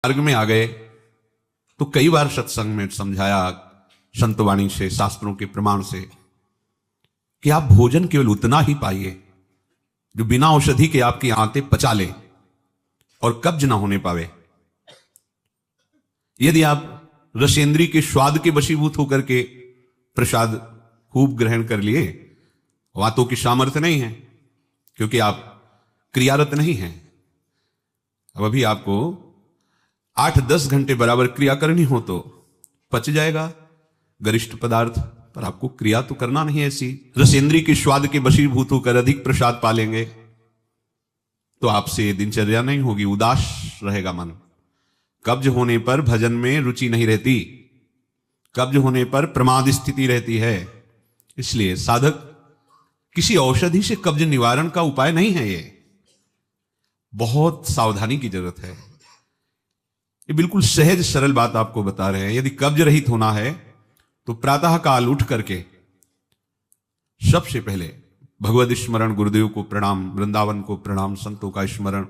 मार्ग में आ गए तो कई बार सत्संग में समझाया संतवाणी से, शास्त्रों के प्रमाण से, कि आप भोजन केवल उतना ही पाइए जो बिना औषधि के आपकी आंतें पचा ले और कब्ज ना होने पावे। यदि आप रसेंद्री के स्वाद के वशीभूत होकर के प्रसाद खूब ग्रहण कर लिए, वातों की सामर्थ्य नहीं है क्योंकि आप क्रियारत नहीं हैं। अब अभी आपको 8-10 घंटे बराबर क्रिया करनी हो तो पच जाएगा गरिष्ठ पदार्थ, पर आपको क्रिया तो करना नहीं ऐसी। रसेंद्री के स्वाद के वशीभूत होकर अधिक प्रसाद पालेंगे तो आपसे दिनचर्या नहीं होगी, उदास रहेगा मन। कब्ज होने पर भजन में रुचि नहीं रहती, कब्ज होने पर प्रमाद स्थिति रहती है। इसलिए साधक किसी औषधि से कब्ज निवारण का उपाय नहीं है, ये बहुत सावधानी की जरूरत है। ये बिल्कुल सहज सरल बात आपको बता रहे हैं। यदि कब्ज रहित होना है तो प्रातः काल उठ करके सबसे पहले भगवद स्मरण, गुरुदेव को प्रणाम, वृंदावन को प्रणाम, संतों का स्मरण,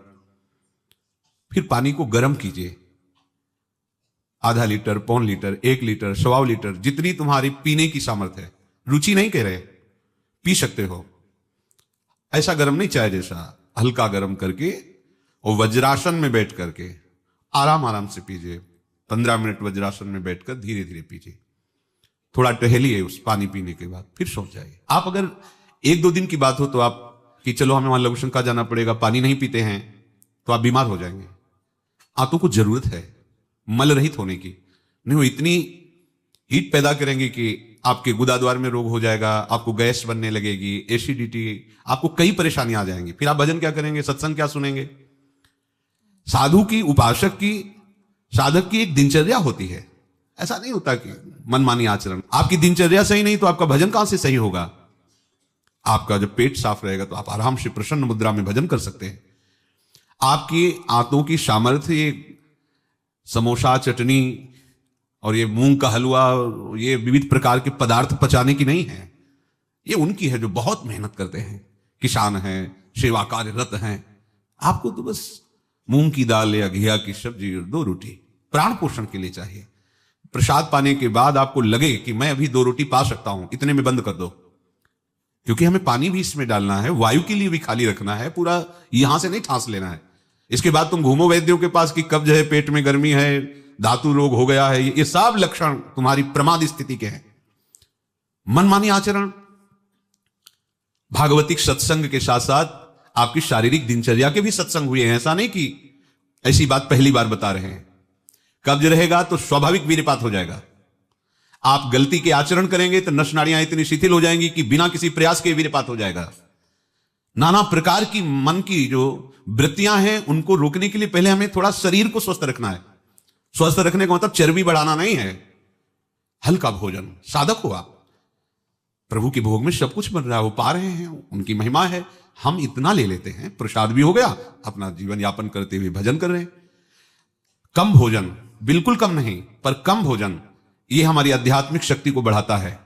फिर पानी को गर्म कीजिए। आधा लीटर, पौन लीटर, 1 लीटर, 1.25 लीटर, जितनी तुम्हारी पीने की सामर्थ्य है। रुचि नहीं कह रहे, पी सकते हो। ऐसा गर्म नहीं, चाय जैसा हल्का गर्म करके और वज्रासन में बैठ करके आराम आराम से पीजिए। 15 मिनट वज्रासन में बैठकर धीरे धीरे पीजिए। थोड़ा टहलिए उस पानी पीने के बाद, फिर सो जाइए। आप अगर 1-2 दिन की बात हो तो आप कि चलो हमें वहां लघु शंका जाना पड़ेगा, पानी नहीं पीते हैं, तो आप बीमार हो जाएंगे। आंतों को जरूरत है मल रहित होने की, नहीं वो इतनी हीट पैदा करेंगे कि आपके गुदाद्वार में रोग हो जाएगा, आपको गैस बनने लगेगी, एसिडिटी, आपको कई परेशानियां आ जाएंगी। फिर आप भजन क्या करेंगे, सत्संग क्या सुनेंगे। साधु की, उपासक की, साधक की एक दिनचर्या होती है। ऐसा नहीं होता कि मनमानी आचरण। आपकी दिनचर्या सही नहीं तो आपका भजन कहां से सही होगा। आपका जब पेट साफ रहेगा तो आप आराम से प्रसन्न मुद्रा में भजन कर सकते हैं। आपकी आंतों की सामर्थ्य ये समोसा, चटनी और ये मूंग का हलवा, ये विविध प्रकार के पदार्थ पचाने की नहीं है। ये उनकी है जो बहुत मेहनत करते हैं, किसान हैं, सेवा कार्यरत हैं। आपको तो बस मूंग की दाल या घिया की सब्जी और 2 रोटी प्राण पोषण के लिए चाहिए। प्रसाद पाने के बाद आपको लगे कि मैं अभी 2 रोटी पा सकता हूं, इतने में बंद कर दो, क्योंकि हमें पानी भी इसमें डालना है, वायु के लिए भी खाली रखना है, पूरा यहां से नहीं ठांस लेना है। इसके बाद तुम घूमो वैद्यों के पास कि कब्ज है, पेट में गर्मी है, धातु रोग हो गया है, ये सब लक्षण तुम्हारी प्रमाद स्थिति के हैं। मनमानी आचरण। भागवतिक सत्संग के साथ साथ आपकी शारीरिक दिनचर्या के भी सत्संग हुए हैं। ऐसा नहीं कि ऐसी बात पहली बार बता रहे हैं। कब्ज रहेगा तो स्वाभाविक वीर्यपात हो जाएगा। आप गलती के आचरण करेंगे तो नस नाड़ियां इतनी शिथिल हो जाएंगी कि बिना किसी प्रयास के वीर्यपात हो जाएगा। नाना प्रकार की मन की जो वृत्तियां हैं उनको रोकने के लिए पहले हमें थोड़ा शरीर को स्वस्थ रखना है। स्वस्थ रखने का मतलब चर्बी बढ़ाना नहीं है। हल्का भोजन, साधक हो आप, प्रभु के भोग में सब कुछ बन रहा है, वो पा रहे हैं, उनकी महिमा है। हम इतना ले लेते हैं, प्रसाद भी हो गया, अपना जीवन यापन करते हुए भजन कर रहे हैं। कम भोजन, बिल्कुल कम नहीं, पर कम भोजन ये हमारी आध्यात्मिक शक्ति को बढ़ाता है।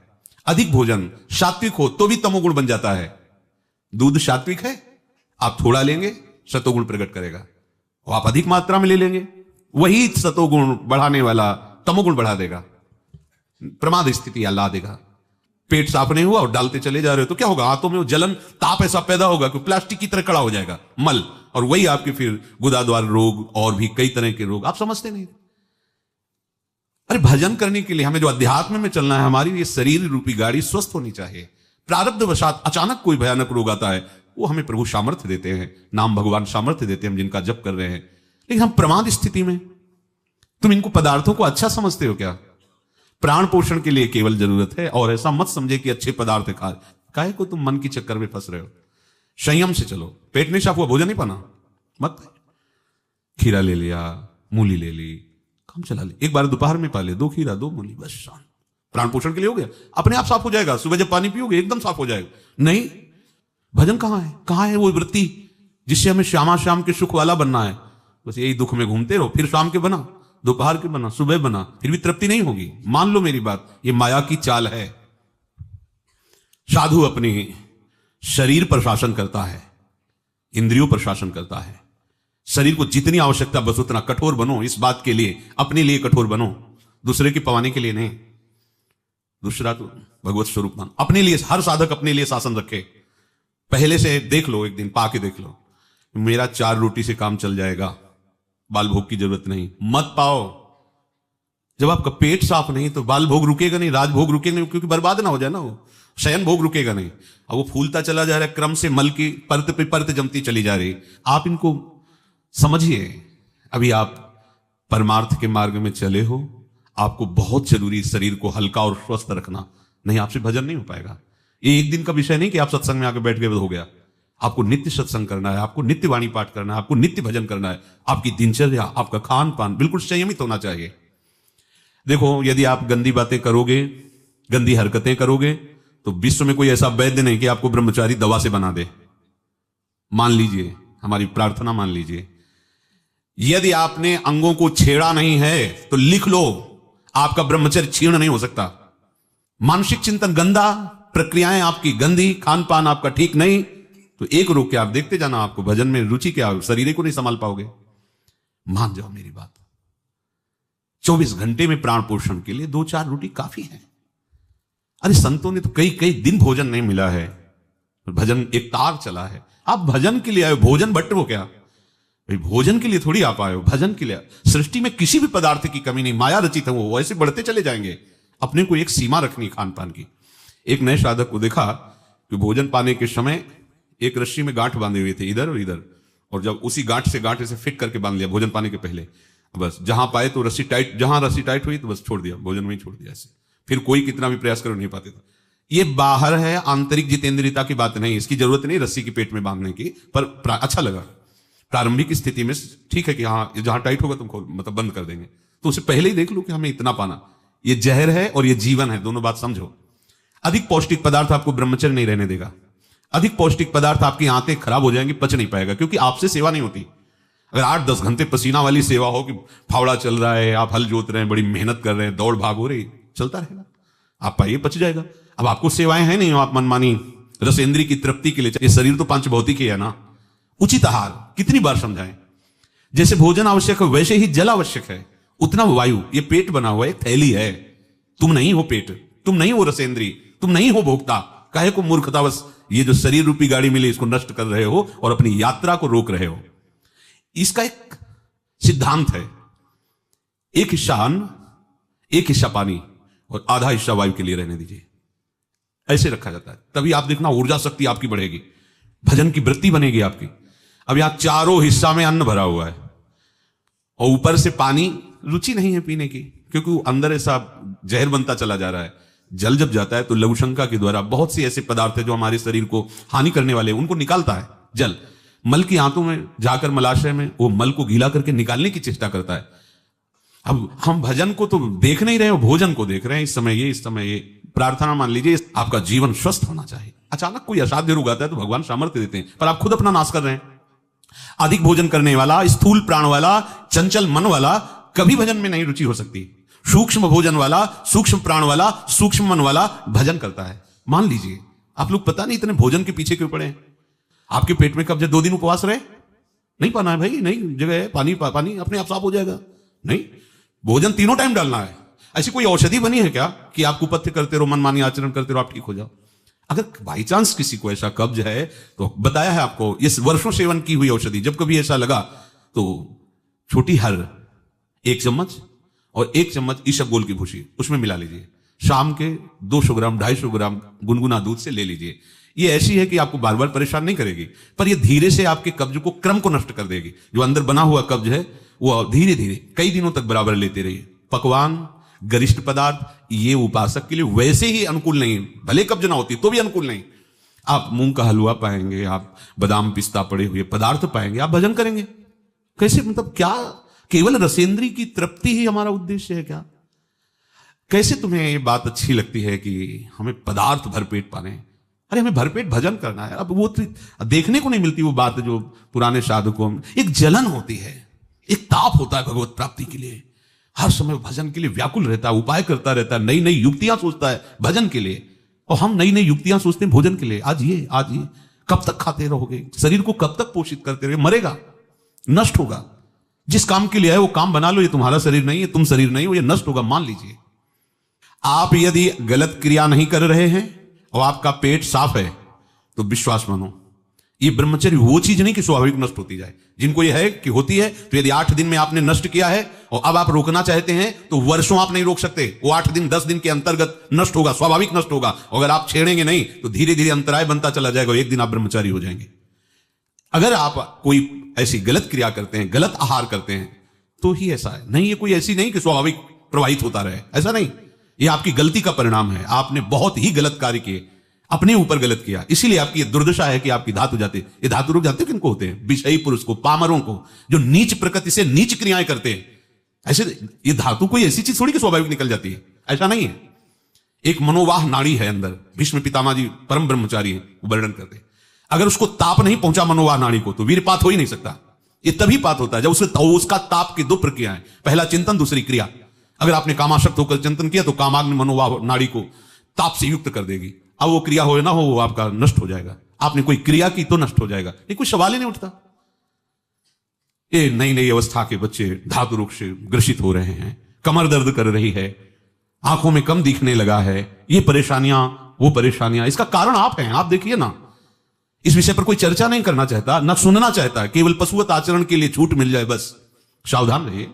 अधिक भोजन, सात्विक हो तो भी तमोगुण बन जाता है। दूध सात्विक है, आप थोड़ा लेंगे सतोगुण प्रकट करेगा, और आप अधिक मात्रा में ले लेंगे, वही सतोगुण बढ़ाने वाला तमोगुण बढ़ा देगा, प्रमाद स्थिति ला देगा। पेट साफ नहीं हुआ और डालते चले जा रहे हो तो क्या होगा, हाथों में जलन, ताप ऐसा पैदा होगा कि प्लास्टिक की तरह कड़ा हो जाएगा मल, और वही आपके फिर गुदाद्वार रोग और भी कई तरह के रोग। आप समझते नहीं। अरे भजन करने के लिए हमें जो अध्यात्म में चलना है, हमारी ये शरीर रूपी गाड़ी स्वस्थ होनी चाहिए। प्रारब्ध वशात अचानक कोई भयानक रोग आता है, वो हमें प्रभु सामर्थ्य देते हैं, नाम भगवान सामर्थ्य देते हैं, हम जिनका जप कर रहे हैं। लेकिन हम प्रमाद स्थिति में, तुम इनको पदार्थों को अच्छा समझते हो क्या। प्राण पोषण के लिए केवल जरूरत है, और ऐसा मत समझे कि अच्छे पदार्थ खा, काहे को तुम मन की चक्कर में फंस रहे हो। संयम से चलो। पेट नहीं साफ हुआ, भोजन नहीं पाना मत। खीरा ले लिया, मूली ले ली, काम चला ले, एक बार दोपहर में पा ले 2 खीरा 2 मूली, बस शांत। प्राण पोषण के लिए हो गया, अपने आप साफ हो जाएगा। सुबह जब पानी पियोगे एकदम साफ हो जाएगा। नहीं, भजन कहां है, कहां है वो वृत्ति जिससे हमें श्यामा श्याम के सुख वाला बनना है। बस यही दुख में घूमते रहो, फिर शाम के बना, दोपहर के बना, सुबह बना, फिर भी तृप्ति नहीं होगी। मान लो मेरी बात, ये माया की चाल है। साधु अपने शरीर पर शासन करता है, इंद्रियों पर शासन करता है, शरीर को जितनी आवश्यकता बस उतना कठोर बनो, इस बात के लिए, अपने लिए कठोर बनो, दूसरे की पवाने के लिए नहीं। दूसरा तो भगवत स्वरूप मान, अपने लिए, हर साधक अपने लिए शासन रखे। पहले से देख लो, एक दिन पाके देख लो, मेरा 4 रोटी से काम चल जाएगा, बाल भोग की जरूरत नहीं। मत पाओ। जब आपका पेट साफ नहीं तो बाल भोग रुकेगा नहीं, राजभोग रुकेगा नहीं, क्योंकि बर्बाद ना हो जाए ना, वो शयन भोग रुकेगा नहीं। अब वो फूलता चला जा रहा है, क्रम से मल की परत पे परत जमती चली जा रही। आप इनको समझिए। अभी आप परमार्थ के मार्ग में चले हो, आपको बहुत जरूरी शरीर को हल्का और स्वस्थ रखना, नहीं आपसे भजन नहीं हो पाएगा। ये एक दिन का विषय नहीं कि आप सत्संग में आके बैठ गए हो गया। आपको नित्य सत्संग करना है, आपको नित्य वाणी पाठ करना है, आपको नित्य भजन करना है। आपकी दिनचर्या, आपका खान पान बिल्कुल संयमित होना चाहिए। देखो, यदि आप गंदी बातें करोगे, गंदी हरकतें करोगे, तो विश्व में कोई ऐसा वैद्य नहीं कि आपको ब्रह्मचारी दवा से बना दे। मान लीजिए, हमारी प्रार्थना मान लीजिए, यदि आपने अंगों को छेड़ा नहीं है तो लिख लो, आपका ब्रह्मचर्य क्षीण नहीं हो सकता। मानसिक चिंतन गंदा, प्रक्रियाएं आपकी गंदी, खान पान आपका ठीक नहीं, तो एक रोक के आप देखते जाना, आपको भजन में रुचि क्या, शरीर को नहीं संभाल पाओगे। मान जाओ मेरी बात। 24 घंटे में प्राण पोषण के लिए 2-4 रोटी काफी है। अरे संतों ने तो कई कई दिन भोजन नहीं मिला है, भजन एक तार चला है। आप भजन के लिए आए हो, भोजन बट हो क्या भाई? भोजन के लिए थोड़ी आप आए हो, भजन के लिए। सृष्टि में किसी भी पदार्थ की कमी नहीं, माया रचित है, वो ऐसे बढ़ते चले जाएंगे। अपने को एक सीमा रखनी खान पान की। एक नए साधक को देखा कि भोजन पाने के समय एक रस्सी में गांठ बांधे हुए थे, इधर और इधर, और जब उसी गांठ से गांठ ऐसे फिट करके बांध लिया भोजन पाने के पहले, बस जहां पाए तो रस्सी टाइट, जहां रस्सी टाइट हुई तो बस छोड़ दिया, भोजन में ही छोड़ दिया। ऐसे फिर कोई कितना भी प्रयास करो नहीं पाते था। ये बाहर है, आंतरिक जितेंद्रियता की बात नहीं, इसकी जरूरत नहीं रस्सी की पेट में बांधने की, पर अच्छा लगा प्रारंभिक स्थिति में। ठीक है कि हाँ जहां टाइट होगा तुम खोल, मतलब बंद कर देंगे, तो उसे पहले ही देख लो कि हमें इतना पाना। ये जहर है और ये जीवन है, दोनों बात समझो। अधिक पौष्टिक पदार्थ आपको ब्रह्मचर्य नहीं रहने देगा। अधिक पौष्टिक पदार्थ आपकी आंतें खराब हो जाएंगी, पच नहीं पाएगा, क्योंकि आपसे सेवा नहीं होती। अगर 8-10 घंटे पसीना वाली सेवा हो कि फावड़ा चल रहा है, आप हल जोत रहे हैं, बड़ी मेहनत कर रहे हैं, दौड़ भाग हो रही, चलता रहेगा, आप पाइए पच जाएगा। अब आपको सेवाएं हैं नहीं, आप मनमानी रसेंद्री की तृप्ति के लिए, ये शरीर तो पंच भौतिक ही है ना। उचित आहार कितनी बार समझाएं। जैसे भोजन आवश्यक है वैसे ही जल आवश्यक है, उतना वायु। ये पेट बना हुआ एक थैली है, तुम नहीं हो पेट, तुम नहीं हो रसेंद्री, तुम नहीं हो भोक्ता। काहे को मूर्खतावश ये जो शरीर रूपी गाड़ी मिली इसको नष्ट कर रहे हो और अपनी यात्रा को रोक रहे हो। इसका एक सिद्धांत है, एक हिस्सा अन्न, एक हिस्सा पानी और आधा हिस्सा वायु के लिए रहने दीजिए। ऐसे रखा जाता है, तभी आप देखना ऊर्जा शक्ति आपकी बढ़ेगी, भजन की वृत्ति बनेगी आपकी। अब यहां चारों हिस्सा में अन्न भरा हुआ है और ऊपर से पानी, रुचि नहीं है पीने की, क्योंकि अंदर ऐसा जहर बनता चला जा रहा है। जल जब जाता है तो लघुशंका के द्वारा बहुत से ऐसे पदार्थ है जो हमारे शरीर को हानि करने वाले, उनको निकालता है जल। मल की आंतों में जाकर मलाशय में वो मल को गीला करके निकालने की चेष्टा करता है। अब हम भजन को तो देख नहीं रहे हो, भोजन को देख रहे हैं। इस समय ये प्रार्थना मान लीजिए, आपका जीवन स्वस्थ होना चाहिए। अचानक कोई असाध्य रोग आता है तो भगवान सामर्थ्य देते हैं, पर आप खुद अपना नाश कर रहे हैं। अधिक भोजन करने वाला, स्थूल प्राण वाला, चंचल मन वाला कभी भजन में नहीं रुचि हो सकती। सूक्ष्म भोजन वाला, सूक्ष्म प्राण वाला, सूक्ष्म मन वाला भजन करता है। मान लीजिए आप लोग पता नहीं इतने भोजन के पीछे क्यों पड़े हैं। आपके पेट में कब्ज 2 दिन उपवास रहे, नहीं पाना है भाई, नहीं जगह है, पानी पानी अपने आप साफ हो जाएगा। नहीं, भोजन 3 टाइम डालना है। ऐसी कोई औषधि बनी है क्या कि आप कुपथ्य करते रहो, मनमानी आचरण करते रहो, आप ठीक हो जाओ? अगर बाई चांस किसी को ऐसा कब्ज है तो बताया है आपको, इस वर्षों सेवन की हुई औषधि, जब कभी ऐसा लगा तो छोटी हर 1 चम्मच और 1 चम्मच ईसबगोल की भूसी उसमें मिला लीजिए। शाम के 200 ग्राम 250 ग्राम गुनगुना दूध से ले लीजिए। ये ऐसी है कि आपको बार बार परेशान नहीं करेगी, पर ये धीरे से आपके कब्ज को, क्रम को नष्ट कर देगी। जो अंदर बना हुआ कब्ज है वो धीरे धीरे कई दिनों तक बराबर लेते रहिए। पकवान, गरिष्ठ पदार्थ ये उपासक के लिए वैसे ही अनुकूल नहीं, भले कब्ज ना होती तो भी अनुकूल नहीं। आप मूंग का हलवा पाएंगे, आप बादाम पिस्ता पड़े हुए पदार्थ पाएंगे, आप भजन करेंगे कैसे? मतलब क्या केवल रसेंद्री की तृप्ति ही हमारा उद्देश्य है क्या? कैसे तुम्हें ये बात अच्छी लगती है कि हमें पदार्थ भरपेट पाने? अरे हमें भरपेट भजन करना है। अब वो देखने को नहीं मिलती वो बात जो पुराने साधकों में एक जलन होती है, एक ताप होता है भगवत प्राप्ति के लिए। हर समय भजन के लिए व्याकुल रहता है, उपाय करता रहता है, नई नई युक्तियां सोचता है भजन के लिए। और हम नई नई युक्तियां सोचते हैं भोजन के लिए। आज ये कब तक खाते रहोगे? शरीर को कब तक पोषित करते रहोगे? मरेगा। नष्ट होगा। जिस काम के लिए है वो काम बना लो, ये तुम्हारा शरीर नहीं है, तुम शरीर नहीं हो, ये नष्ट होगा, मान लीजिए। आप यदि गलत क्रिया नहीं कर रहे हैं और आपका पेट साफ है तो विश्वास मानो, ये ब्रह्मचर्य वो चीज नहीं कि स्वाभाविक नष्ट होती जाए। जिनको ये है कि होती है, तो यदि 8 दिन में आपने नष्ट किया है और अब आप रोकना चाहते हैं तो वर्षों आप नहीं रोक सकते। वो 8 दिन 10 दिन के अंतर्गत नष्ट होगा, स्वाभाविक नष्ट होगा। अगर आप छेड़ेंगे नहीं तो धीरे धीरे अंतराय बनता चला जाएगा, एक दिन आप ब्रह्मचारी हो जाएंगे। अगर आप कोई ऐसी गलत क्रिया करते हैं, गलत आहार करते हैं, तो ही ऐसा है। नहीं, ये कोई ऐसी नहीं कि स्वाभाविक प्रवाहित होता रहे, ऐसा नहीं। ये आपकी गलती का परिणाम है। आपने बहुत ही गलत कार्य किए, अपने ऊपर गलत किया, इसीलिए आपकी ये दुर्दशा है कि आपकी धातु जाते। ये धातु रोग जाते किनको होते हैं? विषयी पुरुष को, पामरों को, जो नीच प्रकृति से नीच क्रियाएं करते हैं। ऐसे ये धातु कोई ऐसी चीज थोड़ी कि स्वाभाविक निकल जाती है, ऐसा नहीं है। एक मनोवाह नाड़ी है अंदर। भीष्म पितामह जी परम ब्रह्मचारी हैं, वो वर्णन करते हैं। अगर उसको ताप नहीं पहुंचा मनोवाह नाड़ी को तो वीरपात हो ही नहीं सकता। ये तभी पात होता है जब उसका ताप की 2 प्रक्रियाएं, पहला चिंतन, दूसरी क्रिया। अगर आपने कामाशक्त होकर चिंतन किया तो कामाग्नि मनोवाह नाड़ी को ताप से युक्त कर देगी। अब वो क्रिया हो ना हो, वो आपका नष्ट हो जाएगा। आपने कोई क्रिया की तो नष्ट हो जाएगा, ये कोई सवाल ही नहीं उठता। ये नई नई अवस्था के बच्चे धातु रोग से ग्रसित हो रहे हैं, कमर दर्द कर रही है, आंखों में कम दिखने लगा है, ये परेशानियां वो परेशानियां। इसका कारण आप हैं, आप देखिए ना। इस विषय पर कोई चर्चा नहीं करना चाहता, ना सुनना चाहता, केवल पशुवत आचरण के लिए छूट मिल जाए बस। सावधान रहिए,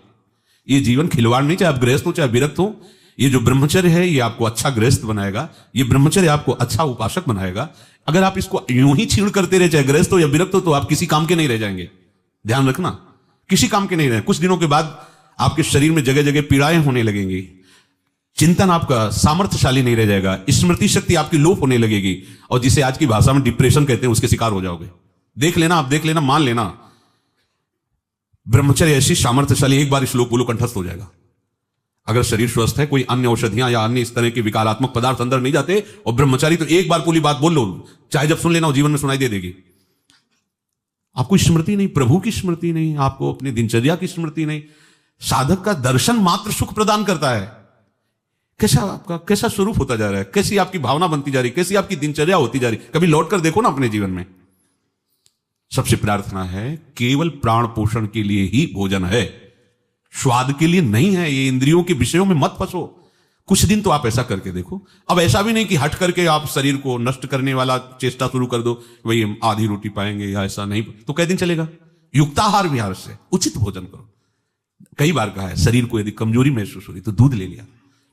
ये जीवन खिलवाड़ नहीं, चाहे आप गृहस्थ हो चाहे विरक्त हो। ये जो ब्रह्मचर्य है ये आपको अच्छा गृहस्थ बनाएगा, ये ब्रह्मचर्य आपको अच्छा उपासक बनाएगा। अगर आप इसको यूं ही छीण करते रहे, चाहे गृहस्थ हो या विरक्त हो, तो आप किसी काम के नहीं रह जाएंगे। ध्यान रखना, किसी काम के नहीं रहे। कुछ दिनों के बाद आपके शरीर में जगह जगह पीड़ाएं होने लगेंगी, चिंतन आपका सामर्थ्यशाली नहीं रह जाएगा, स्मृति शक्ति आपकी लोप होने लगेगी, और जिसे आज की भाषा में डिप्रेशन कहते हैं उसके शिकार हो जाओगे। देख लेना, आप देख लेना, मान लेना। ब्रह्मचर्य ऐसी सामर्थ्यशाली, एक बार श्लोक बोलो कंठस्थ हो जाएगा। अगर शरीर स्वस्थ है, कोई अन्य औषधियां या अन्य इस तरह के विकारात्मक पदार्थ अंदर नहीं जाते, और ब्रह्मचारी तो एक बार पूरी बात बोल लो, चाहे जब सुन लेना हो, जीवन में सुनाई दे देगी। आपको स्मृति नहीं, प्रभु की स्मृति नहीं, आपको अपनी दिनचर्या की स्मृति नहीं। साधक का दर्शन मात्र सुख प्रदान करता है। कैसा स्वरूप होता जा रहा है, कैसी आपकी भावना बनती जा रही, कैसी आपकी दिनचर्या होती जा रही, कभी लौट कर देखो ना अपने जीवन में। सबसे प्रार्थना है, केवल प्राण पोषण के लिए ही भोजन है, स्वाद के लिए नहीं है। ये इंद्रियों के विषयों में मत फंसो। कुछ दिन तो आप ऐसा करके देखो। अब ऐसा भी नहीं कि हट करके आप शरीर को नष्ट करने वाला चेष्टा शुरू कर दो, वही हम आधी रोटी पाएंगे या ऐसा नहीं, तो कै दिन चलेगा? युक्ताहार विहार से उचित भोजन करो। कई बार कहा है, शरीर को यदि कमजोरी महसूस हो रही तो दूध ले लिया,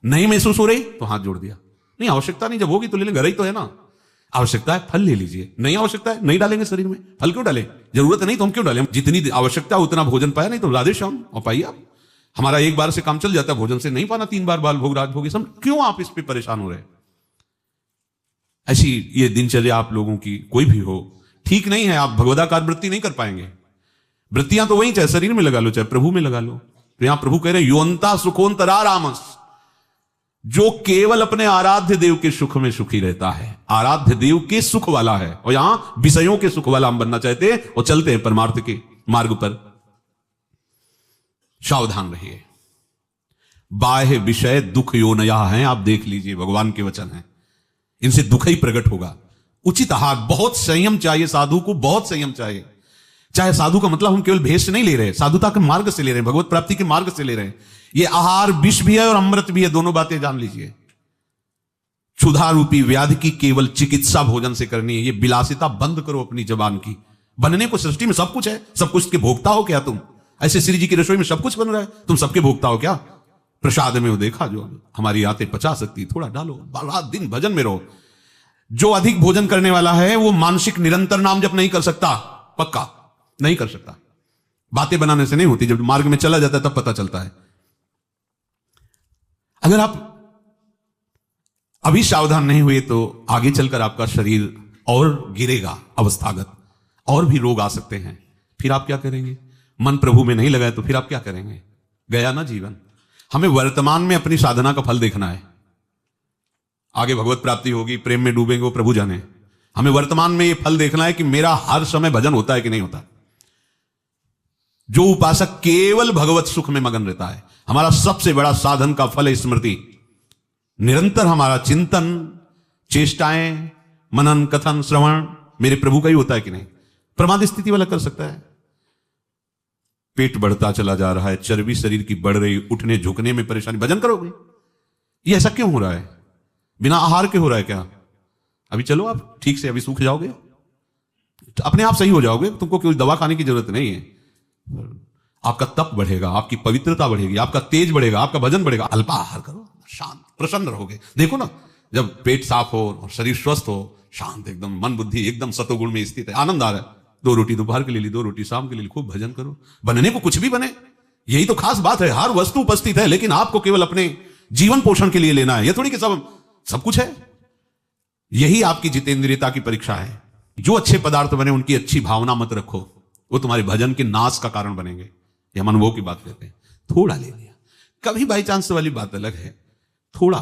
नहीं महसूस हो रही तो हाथ जोड़ दिया। नहीं आवश्यकता नहीं, जब होगी तो ले लेंगे, घर ही तो है ना। आवश्यकता है फल ले लीजिए, नहीं आवश्यकता है नहीं डालेंगे शरीर में। फल क्यों डालें? जरूरत नहीं तो हम क्यों डालें? जितनी आवश्यकता उतना भोजन पाया, नहीं तो राधे श्याम और पाइए आप। हमारा एक बार से काम चल जाता है, भोजन से नहीं पाना 3 बार बाल भोग राज भोग, सब क्यों आप इस पे परेशान हो रहे? ऐसी ये दिनचर्या आप लोगों की कोई भी हो ठीक नहीं है। आप भगवदाकार वृत्ति नहीं कर पाएंगे। वृत्तियां तो वही, चाहे शरीर में लगा लो चाहे प्रभु में लगा लो। तो यहां प्रभु कह रहे हैं, योन्ता सुखोन्तरा रामस, जो केवल अपने आराध्य देव के सुख में सुखी रहता है, आराध्य देव के सुख वाला है। और यहां विषयों के सुख वाला हम बनना चाहते हैं और चलते हैं परमार्थ के मार्ग पर। सावधान रहिए, बाह्य विषय दुख योनया हैं, आप देख लीजिए, भगवान के वचन हैं, इनसे दुख ही प्रकट होगा। उचित आहार, बहुत संयम चाहिए साधु को, बहुत संयम चाहिए। चाहे साधु का मतलब हम केवल भेष से नहीं ले रहे, साधुता के मार्ग से ले रहे हैं, भगवत प्राप्ति के मार्ग से ले रहे हैं। ये आहार विष भी है और अमृत भी है, दोनों बातें जान लीजिए। क्षुधा रूपी व्याधि की केवल चिकित्सा भोजन से करनी है। ये विलासिता बंद करो अपनी जबान की। बनने को सृष्टि में सब कुछ है, सब कुछ के भोक्ता हो क्या तुम? ऐसे श्री जी की रसोई में सब कुछ बन रहा है, तुम सबके भोक्ता हो क्या? प्रसाद में वो देखा, जो हमारी आते पचा सकती, थोड़ा डालो, रात दिन भजन में रहो। जो अधिक भोजन करने वाला है वो मानसिक निरंतर नाम जप नहीं कर सकता, पक्का नहीं कर सकता। बातें बनाने से नहीं होती, जब मार्ग में चला जाता है तब पता चलता है। अगर आप अभी सावधान नहीं हुए तो आगे चलकर आपका शरीर और गिरेगा अवस्थागत, और भी रोग आ सकते हैं। फिर आप क्या करेंगे? मन प्रभु में नहीं लगाए तो फिर आप क्या करेंगे? गया ना जीवन। हमें वर्तमान में अपनी साधना का फल देखना है। आगे भगवत प्राप्ति होगी, प्रेम में डूबेंगे, वो प्रभु जाने। हमें वर्तमान में ये फल देखना है कि मेरा हर समय भजन होता है कि नहीं होता। जो उपासक केवल भगवत सुख में मगन रहता है, हमारा सबसे बड़ा साधन का फल है स्मृति। निरंतर हमारा चिंतन, चेष्टाएं, मनन, कथन, श्रवण मेरे प्रभु का ही होता है कि नहीं? प्रमाद स्थिति वाला कर सकता है। पेट बढ़ता चला जा रहा है, चर्बी शरीर की बढ़ रही, उठने झुकने में परेशानी, भजन करोगे? ये ऐसा क्यों हो रहा है? बिना आहार के हो रहा है क्या? अभी चलो आप ठीक से, अभी सूख जाओगे, अपने आप सही हो जाओगे, तुमको कोई दवा खाने की जरूरत नहीं है। आपका तप बढ़ेगा, आपकी पवित्रता बढ़ेगी, आपका तेज बढ़ेगा, आपका भजन बढ़ेगा। अल्पाहार करो, शांत प्रसन्न रहोगे। देखो ना, जब पेट साफ हो और शरीर स्वस्थ हो, शांत एकदम, मन बुद्धि एकदम सतोगुण में स्थित है, आनंद आ रहा है। 2 रोटी दोपहर के लिए ली, 2 रोटी शाम के लिए ली, खूब भजन करो। बनने को कुछ भी बने, यही तो खास बात है। हर वस्तु उपस्थित है, लेकिन आपको केवल अपने जीवन पोषण के लिए लेना है। यह थोड़ी कि सब कुछ है। यही आपकी जितेंद्रियता की परीक्षा है। जो अच्छे पदार्थ बने उनकी अच्छी भावना मत रखो, वो तुम्हारे भजन के नाश का कारण बनेंगे। ये हम अनुभव की बात कहते हैं। थोड़ा ले लिया, कभी बाई चांस वाली बात अलग है। थोड़ा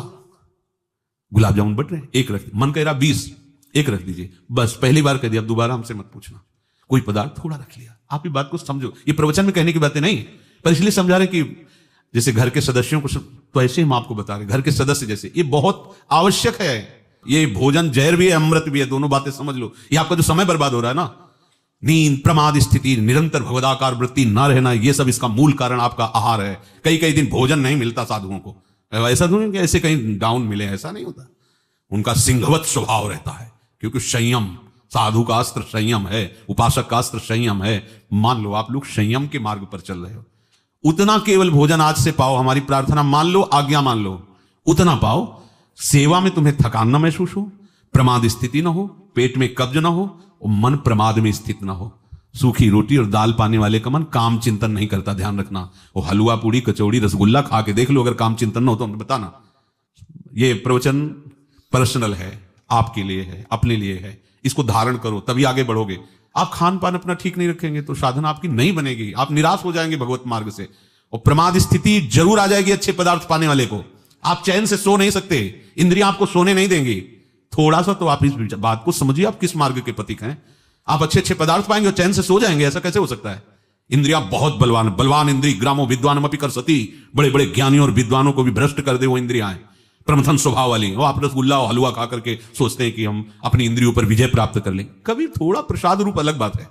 गुलाब जामुन बट रहे, 1 रख, मन कह रहा 20, 1 रख दीजिए, बस पहली बार कह दिया, अब दोबारा हमसे मत पूछना। कोई पदार्थ थोड़ा रख लिया, आप ये बात को समझो। ये प्रवचन में कहने की बातें नहीं, पर इसलिए समझा रहे कि जैसे घर के सदस्यों को, तो ऐसे हम आपको बता रहे, घर के सदस्य जैसे, ये बहुत आवश्यक है। ये भोजन जहर भी है, अमृत भी है, दोनों बातें समझ लो। ये आपका जो समय बर्बाद हो रहा है ना, नींद, प्रमाद स्थिति, निरंतर भगवदाकार वृत्ति न रहना, ये सब इसका मूल कारण आपका आहार है। कई दिन भोजन नहीं मिलता साधुओं को, ऐसा नहीं कि ऐसे कहीं डाउन मिले, ऐसा नहीं होता। उनका सिंहवत स्वभाव रहता है, क्योंकि संयम, साधु का अस्त्र संयम है, उपासक का अस्त्र संयम है। मान लो आप लोग संयम के मार्ग पर चल रहे हो, उतना केवल भोजन आज से पाओ। हमारी प्रार्थना मान लो, आज्ञा मान लो, उतना पाओ। सेवा में तुम्हें थकान न महसूस हो, प्रमाद स्थिति न हो, पेट में कब्ज न हो, और मन प्रमाद में स्थित न हो। सूखी रोटी और दाल पाने वाले का मन काम चिंतन नहीं करता, ध्यान रखना। वो हलवा पूड़ी कचौड़ी रसगुल्ला खा के देख लो, अगर काम चिंतन न हो तो बताना। ये प्रवचन पर्सनल है, आपके लिए है, अपने लिए है। इसको धारण करो, तभी आगे बढ़ोगे। आप खान पान अपना ठीक नहीं रखेंगे तो साधना आपकी नहीं बनेगी, आप निराश हो जाएंगे भगवत मार्ग से, और प्रमाद स्थिति जरूर आ जाएगी अच्छे पदार्थ पाने वाले को। आप चैन से सो नहीं सकते, इंद्रियां आपको सोने नहीं देंगी। थोड़ा सा तो आप इस बात को समझिए, आप किस मार्ग के पथिक हैं। आप अच्छे पदार्थ पाएंगे और चैन से सो जाएंगे, ऐसा कैसे हो सकता है? इंद्रियां बहुत बलवान इंद्री ग्रामो विद्वान अपि कर सती, बड़े ज्ञानियों और विद्वानों को भी भ्रष्ट कर दे वो इंद्रियां, प्रमथन स्वभाव वाली। वो आप रसगुल्ला और हलवा खा करके सोचते हैं कि हम अपनी इंद्रियों पर विजय प्राप्त कर लें। कभी थोड़ा प्रसाद रूप अलग बात है।